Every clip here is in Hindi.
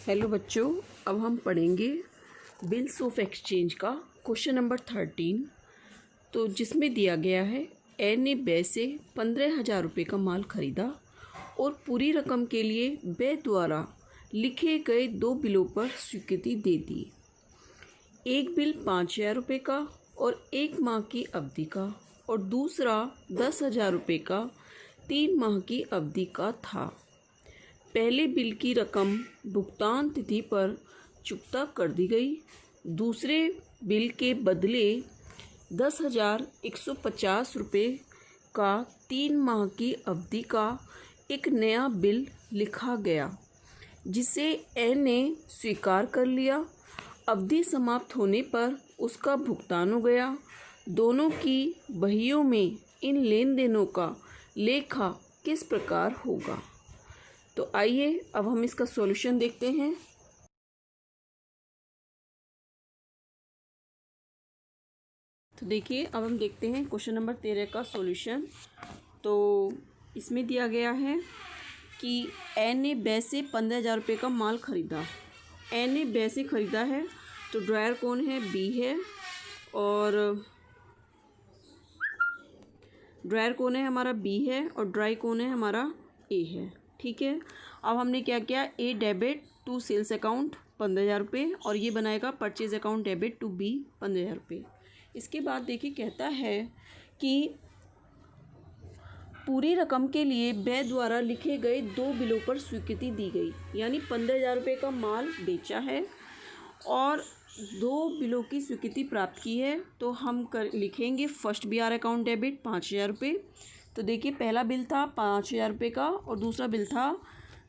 हेलो बच्चों, अब हम पढ़ेंगे बिल्स ऑफ एक्सचेंज का क्वेश्चन नंबर 13। तो जिसमें दिया गया है ए ने बे से 15,000 रुपये का माल खरीदा और पूरी रकम के लिए बे द्वारा लिखे गए 2 बिलों पर स्वीकृति दे दी। एक बिल 5,000 रुपये का और 1 माह की अवधि का और दूसरा 10,000 रुपये का 3 माह की अवधि का था। पहले बिल की रकम भुगतान तिथि पर चुकता कर दी गई। दूसरे बिल के बदले 10,150 रुपये का 3 माह की अवधि का एक नया बिल लिखा गया, जिसे ए ने स्वीकार कर लिया। अवधि समाप्त होने पर उसका भुगतान हो गया। दोनों की बहियों में इन लेन देनों का लेखा किस प्रकार होगा? तो आइए अब हम इसका सॉल्यूशन देखते हैं। तो देखिए, अब हम देखते हैं क्वेश्चन नंबर 13 का सॉल्यूशन। तो इसमें दिया गया है कि ए ने बे से 15,000 रुपये का माल खरीदा। ए ने बे से खरीदा है, तो ड्रायर कौन है? बी है। और ड्रायर कौन है? हमारा बी है। और ड्राई कौन है? हमारा ए है। ठीक है, अब हमने क्या किया? A debit to sales account 15,000 रुपये और ये बनाएगा purchase account debit to B 15,000 रुपये। इसके बाद देखिए, कहता है कि पूरी रकम के लिए बे द्वारा लिखे गए 2 बिलों पर स्वीकृति दी गई। यानी 15,000 रुपये का माल बेचा है और 2 बिलों की स्वीकृति प्राप्त की है। तो हम लिखेंगे first B R account debit 5,000 रुपये। तो देखिए, पहला बिल था 5,000 रुपये का और दूसरा बिल था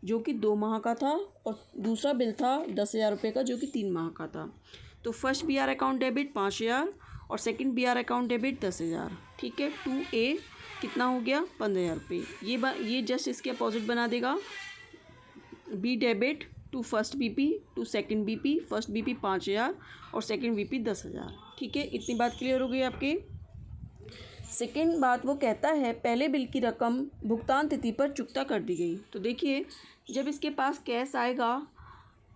जो कि 2 माह का था और दूसरा बिल था 10,000 रुपये का जो कि 3 माह का था। तो first B R account debit 5,000 और second B R account debit 10,000। ठीक है, 2A कितना हो गया? 15,000 रुपये। ये जस्ट इसके अपोजिट बना देगा। B debit to first BP to second BP. First BP 5,000 और सेकंड बीपी 10,000। ठीक है, इतनी बात क्लियर हो गई आपकी। सेकेंड बात वो कहता है पहले बिल की रकम भुगतान तिथि पर चुकता कर दी गई। तो देखिए, जब इसके पास कैश आएगा,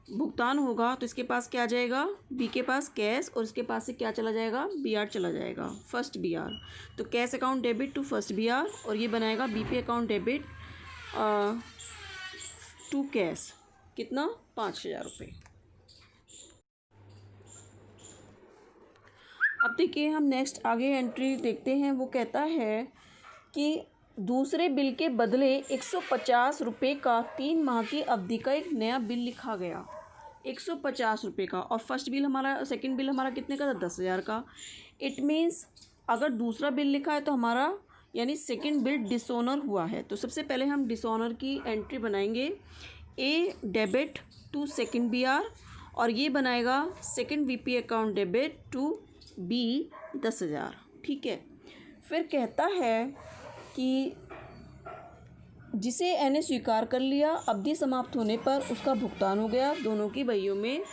भुगतान होगा, तो इसके पास क्या आ जाएगा? बी के पास कैश और इसके पास से क्या चला जाएगा? बी आर चला जाएगा, फर्स्ट बी आर। तो cash account debit to first B R और ये बनाएगा बी पे अकाउंट डेबिट टू कैश। कितना? 5,000 रुपये। अब देखिए, हम नेक्स्ट आगे एंट्री देखते हैं। वो कहता है कि दूसरे बिल के बदले 150 रुपये का 3 माह की अवधि का एक नया बिल लिखा गया, 150 रुपये का। और फर्स्ट बिल हमारा, सेकंड बिल हमारा कितने का था? 10,000 का। इट मीन्स अगर दूसरा बिल लिखा है तो हमारा यानी सेकंड बिल डिसऑनर हुआ है। तो सबसे पहले हम डिसऑनर की एंट्री बनाएंगे। A debit to second B R और ये बनाएगा second BP account debit to B 10,000। ठीक है, फिर कहता है कि जिसे ए ने स्वीकार कर लिया। अवधि समाप्त होने पर उसका भुगतान हो गया। दोनों की बहियों में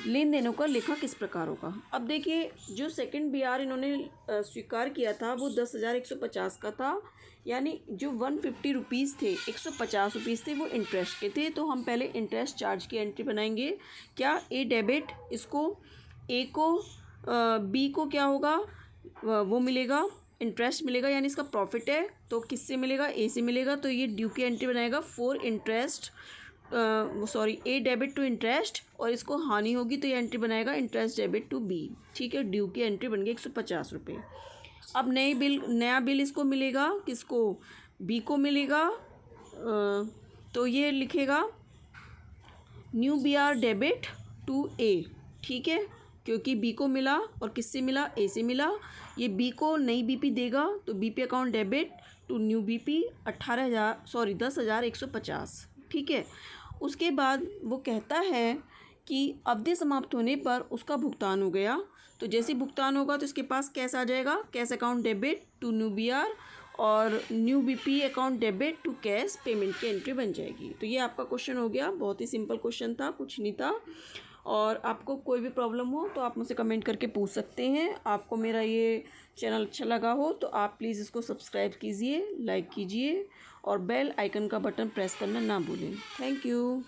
लेन देनों का लेखा किस प्रकार होगा? अब देखिए, जो सेकंड बी आर इन्होंने स्वीकार किया था वो 10,150 का था। यानी जो 150 रुपीज़ थे, 150 रुपीज़ थे, वो इंटरेस्ट के थे। तो हम पहले इंटरेस्ट चार्ज की एंट्री बनाएंगे। क्या? ए डेबिट, इसको ए को बी को क्या होगा? वो मिलेगा, इंटरेस्ट मिलेगा, यानी इसका प्रॉफिट है। तो किससे मिलेगा? ए से मिलेगा। तो ये ड्यू की एंट्री बनाएगा for interest, sorry, A debit to interest और इसको हानि होगी तो ये एंट्री बनाएगा इंटरेस्ट डेबिट टू बी। ठीक है, ड्यू की एंट्री बन गई 150 रुपये। अब नया बिल इसको मिलेगा, किसको? बी को मिलेगा। तो ये लिखेगा new B R debit to A. ठीक है, क्योंकि बी को मिला और किससे मिला? ए से मिला। ये बी को नई बीपी देगा, तो BP account debit to new BP 10,150। ठीक है, उसके बाद वो कहता है कि अवधि समाप्त होने पर उसका भुगतान हो गया। तो जैसे भुगतान होगा तो इसके पास कैश आ जाएगा, cash account debit to new B R और new BP account debit to cash, payment की एंट्री बन जाएगी। तो ये आपका क्वेश्चन हो गया। बहुत ही सिंपल क्वेश्चन था, कुछ नहीं था। और आपको कोई भी प्रॉब्लम हो तो आप मुझसे कमेंट करके पूछ सकते हैं। आपको मेरा ये चैनल अच्छा लगा हो तो आप प्लीज़ इसको सब्सक्राइब कीजिए, लाइक कीजिए और बेल आइकन का बटन प्रेस करना ना भूलें। Thank you.